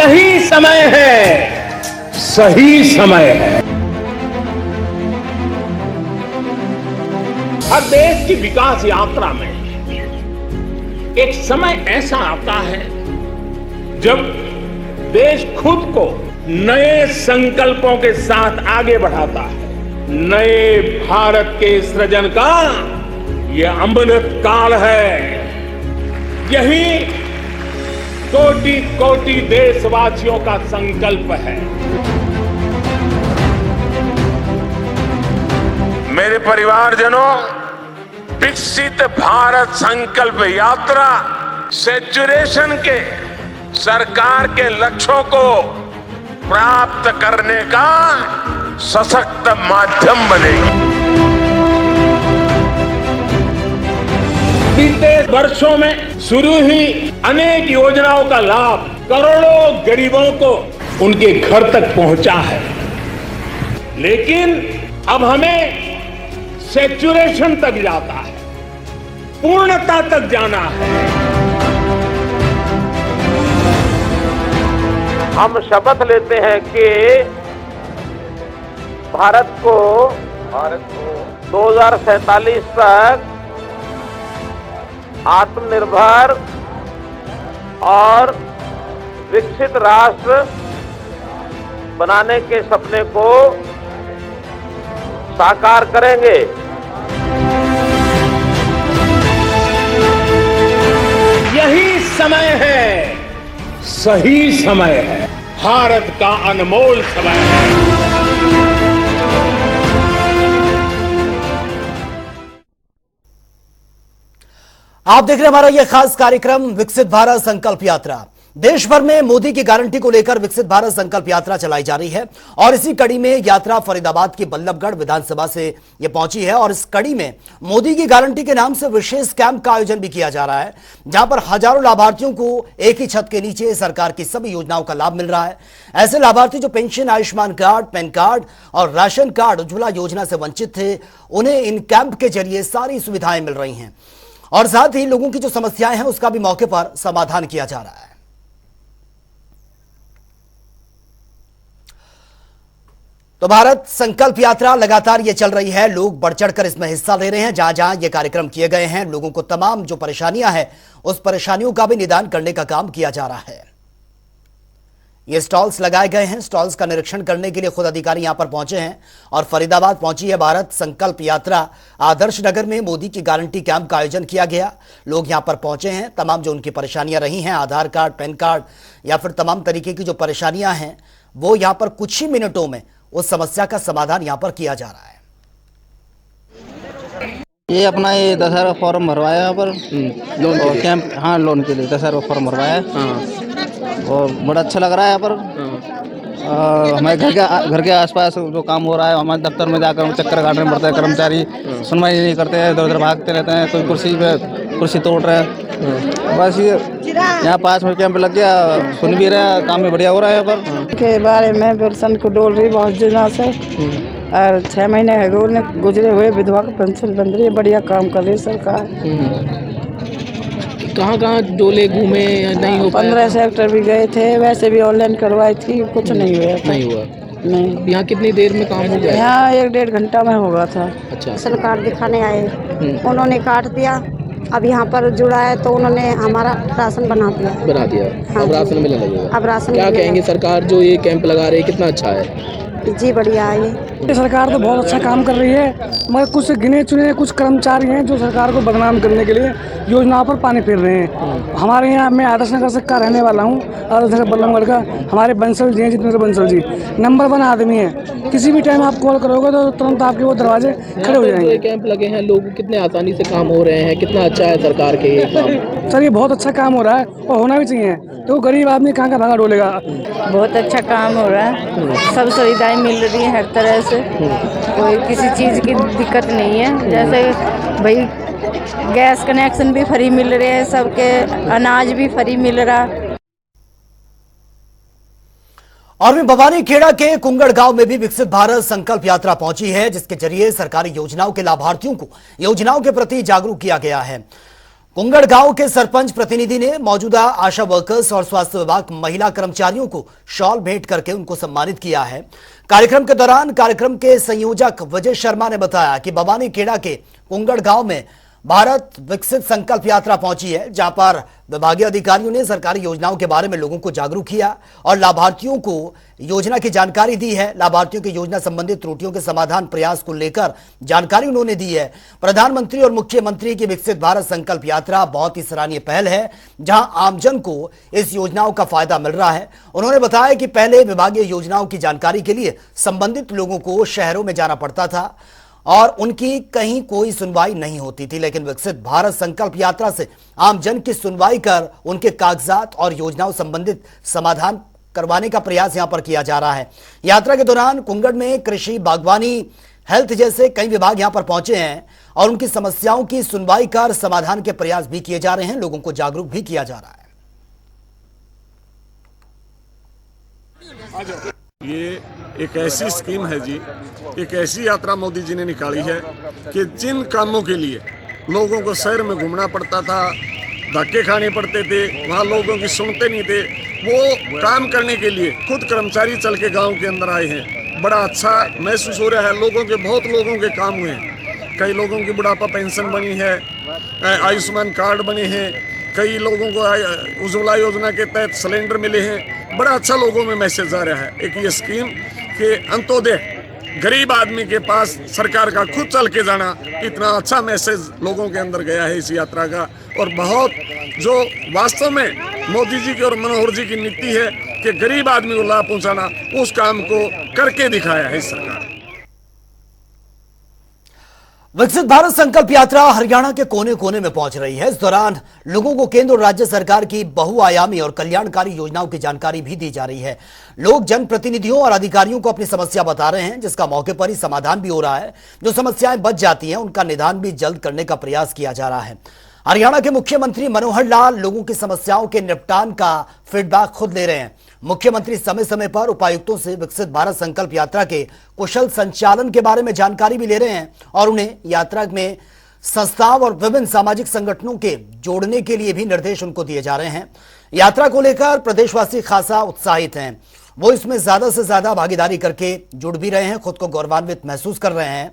यही समय है, सही समय है। हर देश की विकास यात्रा में एक समय ऐसा आता है जब देश खुद को नए संकल्पों के साथ आगे बढ़ाता है। नए भारत के सृजन का यह अमृत काल है। यही कोटि कोटि देशवासियों का संकल्प है। मेरे परिवारजनों, विकसित भारत संकल्प यात्रा सेचुरेशन के सरकार के लक्ष्यों को प्राप्त करने का सशक्त माध्यम बनेगी। बीते वर्षों में शुरू हुई अनेक योजनाओं का लाभ करोड़ों गरीबों को उनके घर तक पहुंचा है, लेकिन अब हमें सेचुरेशन तक जाता है, पूर्णता तक जाना है। हम शपथ लेते हैं कि भारत को 2047 तक आत्मनिर्भर और विकसित राष्ट्र बनाने के सपने को साकार करेंगे। यही समय है, सही समय है, भारत का अनमोल समय है। आप देख रहे हैं हमारा यह खास कार्यक्रम विकसित भारत संकल्प यात्रा। देश भर में मोदी की गारंटी को लेकर विकसित भारत संकल्प यात्रा चलाई जा रही है और इसी कड़ी में यात्रा फरीदाबाद की बल्लभगढ़ विधानसभा से यह पहुंची है और इस कड़ी में मोदी की गारंटी के नाम से विशेष कैंप का आयोजन भी किया जा रहा है, जहां पर हजारों लाभार्थियों को एक ही छत के नीचे सरकार की सभी योजनाओं का लाभ मिल रहा है। ऐसे लाभार्थी जो pension, Ayushman card, pan card और राशन कार्ड, उज्ज्वला योजना से वंचित थे, उन्हें इन कैंप के जरिए सारी सुविधाएं मिल रही हैं और साथ ही लोगों की जो समस्याएं हैं उसका भी मौके पर समाधान किया जा रहा है। तो भारत संकल्प यात्रा लगातार ये चल रही है, लोग बढ़ चढ़कर इसमें हिस्सा ले रहे हैं। जहां जहां ये कार्यक्रम किए गए हैं, लोगों को तमाम जो परेशानियां हैं उस परेशानियों का भी निदान करने का काम किया जा रहा है। ये स्टॉल्स लगाए गए हैं, स्टॉल्स का निरीक्षण करने के लिए खुद अधिकारी यहां पर पहुंचे हैं और फरीदाबाद पहुंची है भारत संकल्प यात्रा। आदर्श नगर में मोदी की गारंटी कैंप का आयोजन किया गया, लोग यहां पर पहुंचे हैं। तमाम जो उनकी परेशानियां रही हैं, आधार कार्ड, पैन कार्ड या फिर तमाम तरीके की जो परेशानियां हैं, वो यहां पर कुछ ही मिनटों में उस समस्या का समाधान यहां पर किया जा रहा है। ये अपना ये 10,000 फॉर्म भरवाया यहाँ पर लोन के कैंप, हाँ लोन के लिए 10,000 फॉर्म भरवाया और बड़ा अच्छा लग रहा है यहाँ पर। हमारे घर के आसपास जो काम हो रहा है, हमारे दफ्तर में जाकर चक्कर काटने पड़ता है, कर्मचारी सुनवाई नहीं करते हैं, इधर उधर भागते रहते हैं, कोई कुर्सी तोड़ रहे हैं। बस ये यहाँ पास में कैंप लग गया, सुन भी रहा है, काम भी बढ़िया हो रहा है यहाँ पर। के बारे में पेंशन को डोल रही बहुत दिनों से और 6 महीने गुजरे हुए विधवा को पेंशन बन रही है। बढ़िया काम कर रही है सरकार। कहाँ कहाँ डोले घूमे या नहीं हो पाया? 15 सेक्टर भी गए थे, वैसे भी ऑनलाइन करवाई थी, कुछ नहीं हुआ। नहीं हुआ? नहीं। यहाँ कितनी देर में काम हो गया? यहाँ 1-1.5 घंटा में होगा था। अच्छा। सरकार दिखाने आए, उन्होंने काट दिया। अब यहाँ पर जुड़ा है तो उन्होंने हमारा राशन बना दिया। हाँ, अब राशन मिलने लगेगा। अब राशन क्या कहेंगे सरकार जो ये कैंप लगा रही है, कितना अच्छा है? जी बढ़िया है ये सरकार तो बहुत अच्छा काम कर रही है, मगर कुछ गिने चुने कुछ कर्मचारी हैं जो सरकार को बदनाम करने के लिए योजनाओं पर पानी फेर रहे हैं। हमारे यहाँ, मैं आदर्श नगर से का रहने वाला हूँ, आदर्श नगर बल्लभगढ़ का। हमारे बंसल जी हैं, जितेंद्र बंसल जी नंबर 1 आदमी है। किसी भी टाइम आप कॉल करोगे तो तुरंत आपके वो दरवाजे खड़े हो जाएंगे। कैंप लगे हैं, लोग कितने आसानी से काम हो रहे हैं, कितना अच्छा है सरकार के ये काम। सर ये बहुत अच्छा काम हो रहा है और होना भी चाहिए, तो गरीब आदमी कहाँ का भागा डोलेगा। बहुत अच्छा काम हो रहा है, सब सुविधाएं मिल रही है हर तरह से, कोई किसी चीज़ की दिक्कत नहीं है। जैसे भाई गैस कनेक्शन भी फ्री मिल रहे हैं, सबके अनाज भी फ्री मिल रहा। और भी भवानीखेड़ा के कुंगड़ गांव में भी विकसित भारत संकल्प यात्रा पहुंची है, जिसके जरिए सरकारी योजनाओं के लाभार्थियों को योजनाओं के प्रति जागरूक किया गया है। कुंगड़ गांव के सरपंच प्रतिनिधि ने मौजूदा आशा वर्कर्स और स्वास्थ्य विभाग महिला कर्मचारियों को शॉल भेंट करके उनको सम्मानित किया है। कार्यक्रम के दौरान कार्यक्रम के संयोजक विजय शर्मा ने बताया कि बबानी खेड़ा के कुंगड़ गांव में भारत विकसित संकल्प यात्रा पहुंची है, जहां पर विभागीय अधिकारियों ने सरकारी योजनाओं के बारे में लोगों को जागरूक किया और लाभार्थियों को योजना की जानकारी दी है। लाभार्थियों की योजना संबंधित त्रुटियों के समाधान प्रयास को लेकर जानकारी उन्होंने दी है। प्रधानमंत्री और मुख्यमंत्री की विकसित भारत संकल्प यात्रा बहुत ही सराहनीय पहल है, जहां आमजन को इस योजनाओं का फायदा मिल रहा है। उन्होंने बताया कि पहले विभागीय योजनाओं की जानकारी के लिए संबंधित लोगों को शहरों में जाना पड़ता था और उनकी कहीं कोई सुनवाई नहीं होती थी, लेकिन विकसित भारत संकल्प यात्रा से आमजन की सुनवाई कर उनके कागजात और योजनाओं संबंधित समाधान करवाने का प्रयास यहां पर किया जा रहा है। यात्रा के दौरान कुंगड़ में कृषि, बागवानी, हेल्थ जैसे कई विभाग यहां पर पहुंचे हैं और उनकी समस्याओं की सुनवाई कर समाधान के प्रयास भी किए जा रहे हैं, लोगों को जागरूक भी किया जा रहा है। ये एक ऐसी स्कीम है जी, एक ऐसी यात्रा मोदी जी ने निकाली है कि जिन कामों के लिए लोगों को शहर में घूमना पड़ता था, धक्के खाने पड़ते थे, वहाँ लोगों की सुनते नहीं थे, वो काम करने के लिए खुद कर्मचारी चल के गांव के अंदर आए हैं। बड़ा अच्छा महसूस हो रहा है। लोगों के बहुत लोगों के काम हुए हैं। कई लोगों की बुढ़ापा पेंशन बनी है, आयुष्मान कार्ड बने हैं, कई लोगों को उज्ज्वला योजना के तहत सिलेंडर मिले हैं। बड़ा अच्छा लोगों में मैसेज आ रहा है। एक ये स्कीम के अंत्योदय गरीब आदमी के पास सरकार का खुद चल के जाना, इतना अच्छा मैसेज लोगों के अंदर गया है इस यात्रा का। और बहुत जो वास्तव में मोदी जी की और मनोहर जी की नीति है कि गरीब आदमी को लाभ पहुंचाना, उस काम को करके दिखाया है इस सरकार। विकसित भारत संकल्प यात्रा हरियाणा के कोने कोने में पहुंच रही है। इस दौरान लोगों को केंद्र और राज्य सरकार की बहुआयामी और कल्याणकारी योजनाओं की जानकारी भी दी जा रही है। लोग जनप्रतिनिधियों और अधिकारियों को अपनी समस्या बता रहे हैं, जिसका मौके पर ही समाधान भी हो रहा है। जो समस्याएं बच जाती हैं उनका निदान भी जल्द करने का प्रयास किया जा रहा है। हरियाणा के मुख्यमंत्री मनोहर लाल लोगों की समस्याओं के निपटान का फीडबैक खुद ले रहे हैं। मुख्यमंत्री समय समय पर उपायुक्तों से विकसित भारत संकल्प यात्रा के कुशल संचालन के बारे में जानकारी भी ले रहे हैं और उन्हें यात्रा में संस्थाओं और विभिन्न सामाजिक संगठनों के जोड़ने के लिए भी निर्देश उनको दिए जा रहे हैं। यात्रा को लेकर प्रदेशवासी खासा उत्साहित हैं। वो इसमें ज्यादा से ज्यादा भागीदारी करके जुड़ भी रहे हैं, खुद को गौरवान्वित महसूस कर रहे हैं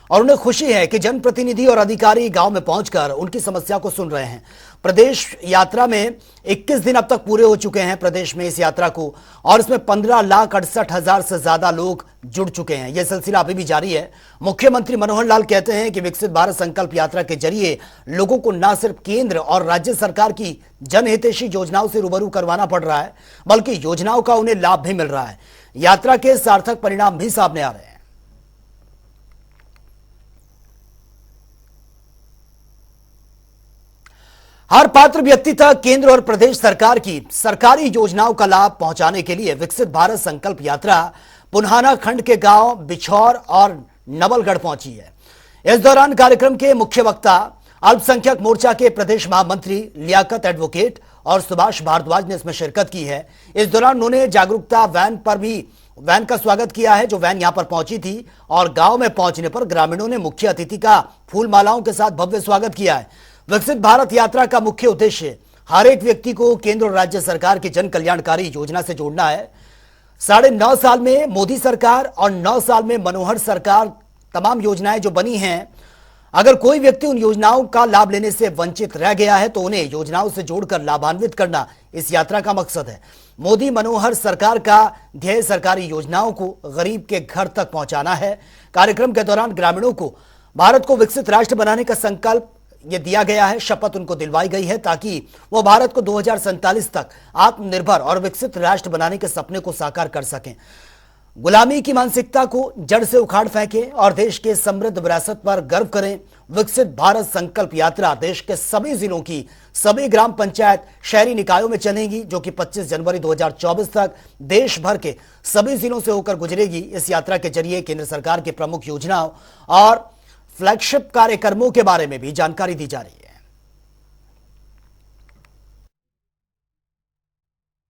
और उन्हें खुशी है कि जनप्रतिनिधि और अधिकारी गांव में पहुंचकर उनकी समस्या को सुन रहे हैं। प्रदेश यात्रा में 21 दिन अब तक पूरे हो चुके हैं प्रदेश में इस यात्रा को, और इसमें 15,68,000 से ज्यादा लोग जुड़ चुके हैं। यह सिलसिला अभी भी जारी है। मुख्यमंत्री मनोहर लाल कहते हैं कि विकसित भारत संकल्प यात्रा के जरिए लोगों को न सिर्फ केंद्र और राज्य सरकार की जनहितैषी योजनाओं से रूबरू करवाना पड़ रहा है, बल्कि योजनाओं का उन्हें लाभ भी मिल रहा है। यात्रा के सार्थक परिणाम भी सामने आ रहे हैं। हर पात्र व्यक्ति तक केंद्र और प्रदेश सरकार की सरकारी योजनाओं का लाभ पहुंचाने के लिए विकसित भारत संकल्प यात्रा पुन्हाना खंड के गांव बिछौर और नवलगढ़ पहुंची है। इस दौरान कार्यक्रम के मुख्य वक्ता अल्पसंख्यक मोर्चा के प्रदेश महामंत्री लियाकत एडवोकेट और सुभाष भारद्वाज ने इसमें शिरकत की है। इस दौरान उन्होंने जागरूकता वैन का स्वागत किया है, जो वैन यहां पर पहुंची थी, और गांव में पहुंचने पर ग्रामीणों ने मुख्य अतिथि का फूल मालाओं के साथ भव्य स्वागत किया है। विकसित भारत यात्रा का मुख्य उद्देश्य हर एक व्यक्ति को केंद्र और राज्य सरकार की जन कल्याणकारी योजना से जोड़ना है। 9.5 साल में मोदी सरकार और 9 साल में मनोहर सरकार तमाम योजनाएं जो बनी हैं, अगर कोई व्यक्ति उन योजनाओं का लाभ लेने से वंचित रह गया है तो उन्हें योजनाओं से जोड़कर लाभान्वित करना इस यात्रा का मकसद है। मोदी मनोहर सरकार का ध्येय सरकारी योजनाओं को गरीब के घर तक पहुंचाना है। कार्यक्रम के दौरान ग्रामीणों को भारत को विकसित राष्ट्र बनाने का संकल्प ये दिया गया है, शपथ उनको दिलवाई गई है ताकि वो भारत को 2047 तक आत्मनिर्भर और विकसित राष्ट्र बनाने के सपने को साकार कर सकें। गुलामी की मानसिकता को जड़ से उखाड़ फेंकें और देश के समृद्ध विरासत पर गर्व करें। विकसित भारत संकल्प यात्रा देश के सभी जिलों की सभी ग्राम पंचायत शहरी निकायों में चलेगी, जो कि 25 जनवरी 2024 तक देश भर के सभी जिलों से होकर गुजरेगी। इस यात्रा के जरिए केंद्र सरकार की प्रमुख योजनाओं और फ्लैगशिप कार्यक्रमों के बारे में भी जानकारी दी जा रही है।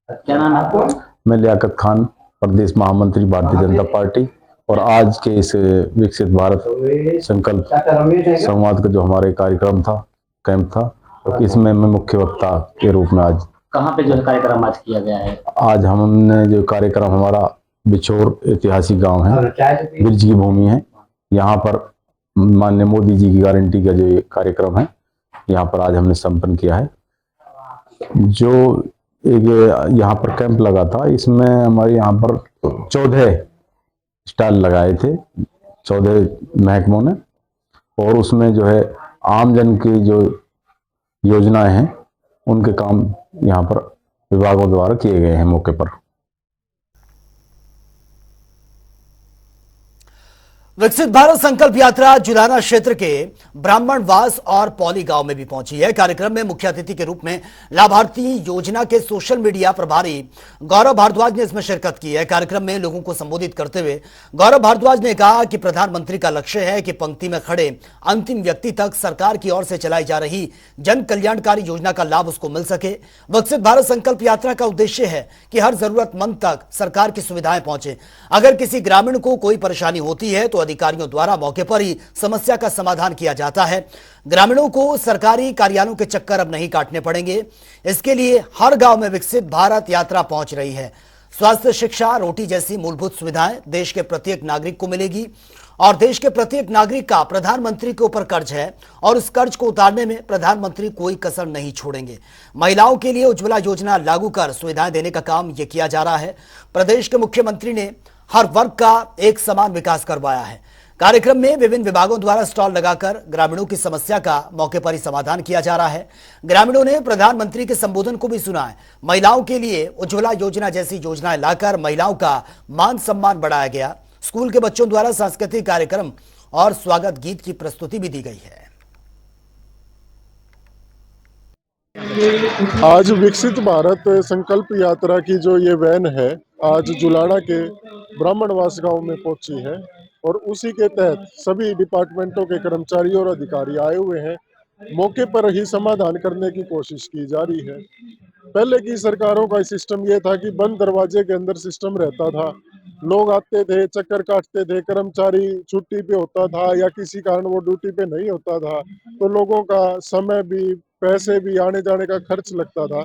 क्या नाम है आपको? मैं लियाकत खान, प्रदेश महामंत्री भारतीय जनता पार्टी। और आज के इस विकसित भारत संकल्प संवाद का जो हमारे कार्यक्रम था, कैंप था, तो इसमें मैं मुख्य वक्ता के रूप में आज कहाँ पे जो कार्यक्रम आज किया गया है? आज हमने जो कार्यक्रम, हमारा बिछोर ऐतिहासिक गांव है, ब्रिज की भूमि है, यहाँ पर माननीय मोदी जी की गारंटी का जो ये कार्यक्रम है, यहाँ पर आज हमने संपन्न किया है। जो एक यहाँ पर कैंप लगा था, इसमें हमारे यहाँ पर 14 स्टॉल लगाए थे 14 महकमों ने, और उसमें जो है आमजन की जो योजनाएं हैं उनके काम यहाँ पर विभागों द्वारा किए गए हैं मौके पर। विकसित भारत संकल्प यात्रा जुलाना क्षेत्र के ब्राह्मणवास और पौली गांव में भी पहुंची है। कार्यक्रम में मुख्य अतिथि के रूप में लाभार्थी योजना के सोशल मीडिया प्रभारी गौरव भारद्वाज ने इसमें शिरकत की है। कार्यक्रम में लोगों को संबोधित करते हुए गौरव भारद्वाज ने कहा कि प्रधानमंत्री का लक्ष्य है कि पंक्ति में खड़े अंतिम व्यक्ति तक सरकार की ओर से चलाई जा रही जन कल्याणकारी योजना का लाभ उसको मिल सके। विकसित भारत संकल्प यात्रा का उद्देश्य है कि हर जरूरतमंद तक सरकार की सुविधाएं पहुंचे। अगर किसी ग्रामीण को कोई परेशानी होती है तो अधिकारियों द्वारा मौके पर ही समस्या का समाधान किया जाता है। ग्रामीणों को सरकारी कार्यालयों के चक्कर अब नहीं काटने पड़ेंगे। इसके लिए हर गांव में विकसित भारत यात्रा पहुंच रही है। स्वास्थ्य, शिक्षा, रोटी जैसी मूलभूत सुविधाएं देश के प्रत्येक नागरिक को मिलेगी और देश के प्रत्येक नागरिक का प्रधानमंत्री के ऊपर कर्ज है और उस कर्ज को उतारने में प्रधानमंत्री कोई कसर नहीं छोड़ेंगे। महिलाओं के लिए उज्ज्वला योजना लागू कर सुविधाएं देने का काम यह किया जा रहा है। प्रदेश के मुख्यमंत्री ने हर वर्ग का एक समान विकास करवाया है। कार्यक्रम में विभिन्न विभागों द्वारा स्टॉल लगाकर ग्रामीणों की समस्या का मौके पर ही समाधान किया जा रहा है। ग्रामीणों ने प्रधानमंत्री के संबोधन को भी सुना है। महिलाओं के लिए उज्ज्वला योजना जैसी योजनाएं लाकर महिलाओं का मान सम्मान बढ़ाया गया। स्कूल के बच्चों द्वारा सांस्कृतिक कार्यक्रम और स्वागत गीत की प्रस्तुति भी दी गई है। आज विकसित भारत संकल्प यात्रा की जो ये वैन है, आज जुलाना के ब्राह्मणवास गांव में पहुंची है और उसी के तहत सभी डिपार्टमेंटों के कर्मचारी और अधिकारी आए हुए हैं। मौके पर ही समाधान करने की कोशिश की जा रही है। पहले की सरकारों का सिस्टम ये था कि बंद दरवाजे के अंदर सिस्टम रहता था। लोग आते थे, चक्कर काटते थे, कर्मचारी छुट्टी पे होता था या किसी कारण वो ड्यूटी पे नहीं होता था, तो लोगों का समय भी, पैसे भी, आने जाने का खर्च लगता था।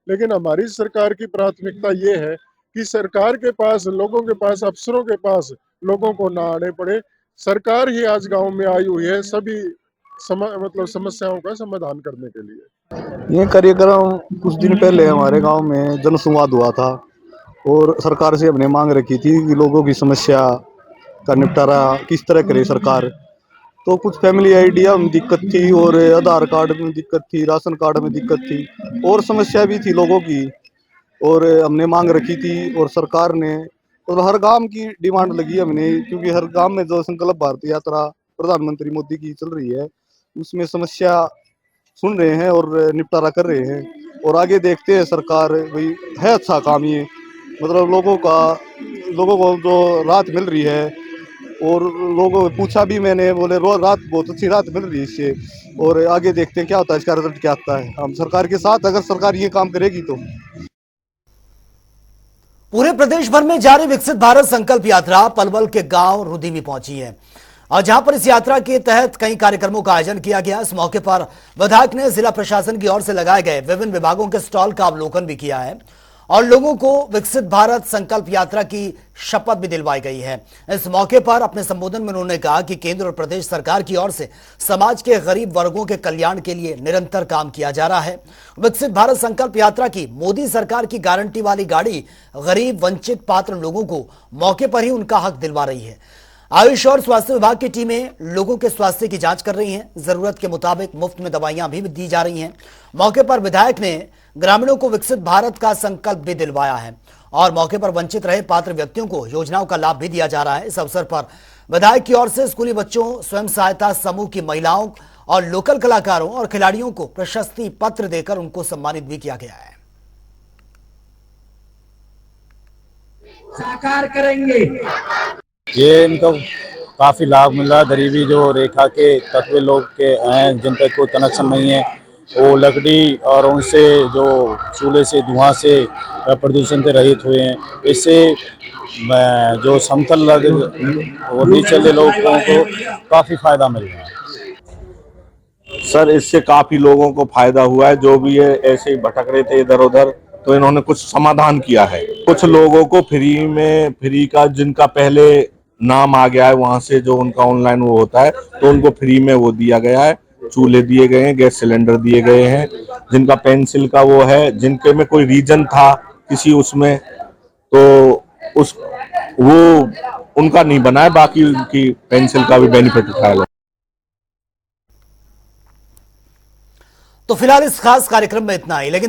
लेकिन हमारी सरकार की प्राथमिकता ये है कि सरकार के पास, लोगों के पास, अफसरों के पास लोगों को ना आने पड़े। सरकार ही आज गांव में आई हुई है सभी समस्याओं का समाधान करने के लिए। ये कार्यक्रम कुछ दिन पहले हमारे गांव में जनसंवाद हुआ था और सरकार से हमने मांग रखी थी कि लोगों की समस्या का निपटारा किस तरह करे सरकार। तो कुछ फैमिली आइडिया में दिक्कत थी और आधार कार्ड में दिक्कत थी, राशन कार्ड में दिक्कत थी और समस्या भी थी लोगों की, और हमने मांग रखी थी और सरकार ने, और हर गांव की डिमांड लगी हमने, क्योंकि हर गांव में जो संकल्प भारत यात्रा प्रधानमंत्री मोदी की चल रही है उसमें समस्या सुन रहे हैं और निपटारा कर रहे हैं। और आगे देखते हैं सरकार, भाई है अच्छा काम ये, मतलब लोगों को जो राहत मिल रही है, और लोगों को पूछा भी मैंने, बोले रोज रात बहुत अच्छी राहत मिल रही है इससे, और आगे देखते हैं क्या होता है, इसका रिजल्ट क्या आता है। हम सरकार के साथ, अगर सरकार ये काम करेगी तो। पूरे प्रदेश भर में जारी विकसित भारत संकल्प यात्रा पलवल के गांव रुदी में पहुंची है और जहां पर इस यात्रा के तहत कई कार्यक्रमों का आयोजन किया गया। इस मौके पर विधायक ने जिला प्रशासन की ओर से लगाए गए विभिन्न विभागों के स्टॉल का अवलोकन भी किया है और लोगों को विकसित भारत संकल्प यात्रा की शपथ भी दिलवाई गई है। इस मौके पर अपने संबोधन में उन्होंने कहा कि केंद्र और प्रदेश सरकार की ओर से समाज के गरीब वर्गों के कल्याण के लिए निरंतर काम किया जा रहा है। विकसित भारत संकल्प यात्रा की मोदी सरकार की गारंटी वाली गाड़ी गरीब, वंचित, पात्र लोगों को मौके पर ही उनका हक दिलवा रही है। आयुष और स्वास्थ्य विभाग की टीमें लोगों के स्वास्थ्य की जांच कर रही हैं। जरूरत के मुताबिक मुफ्त में दवाइयां भी दी जा रही हैं। मौके पर विधायक ने ग्रामीणों को विकसित भारत का संकल्प भी दिलवाया है और मौके पर वंचित रहे पात्र व्यक्तियों को योजनाओं का लाभ भी दिया जा रहा है। इस अवसर पर विधायक की ओर से स्कूली बच्चों, स्वयं सहायता समूह की महिलाओं और लोकल कलाकारों और खिलाड़ियों को प्रशस्ति पत्र देकर उनको सम्मानित भी किया गया है। साकार करेंगे। ये इनको काफ़ी लाभ मिल रहा है। गरीबी जो रेखा के तत्व लोग के हैं, जिन पर कोई कनेक्शन नहीं है, वो लकड़ी और उनसे जो चूल्हे से धुआं से प्रदूषण से रहित हुए हैं। इससे जो समतल और नीचे लोगों को काफ़ी फायदा मिल रहा है। सर इससे काफी लोगों को फायदा हुआ है, जो भी है ऐसे ही भटक रहे थे इधर उधर, तो इन्होंने कुछ समाधान किया है। कुछ लोगों को फ्री का जिनका पहले नाम आ गया है वहां से, जो उनका ऑनलाइन वो होता है, तो उनको फ्री में वो दिया गया है, चूल्हे दिए गए हैं, गैस सिलेंडर दिए गए हैं। जिनका पेंसिल का वो है, जिनके में कोई रीजन था किसी उसमें, तो वो उनका नहीं बना है, बाकी उनकी पेंसिल का भी बेनिफिट उठाया। तो फिलहाल इस खास कार्यक्रम में इतना ही, लेकिन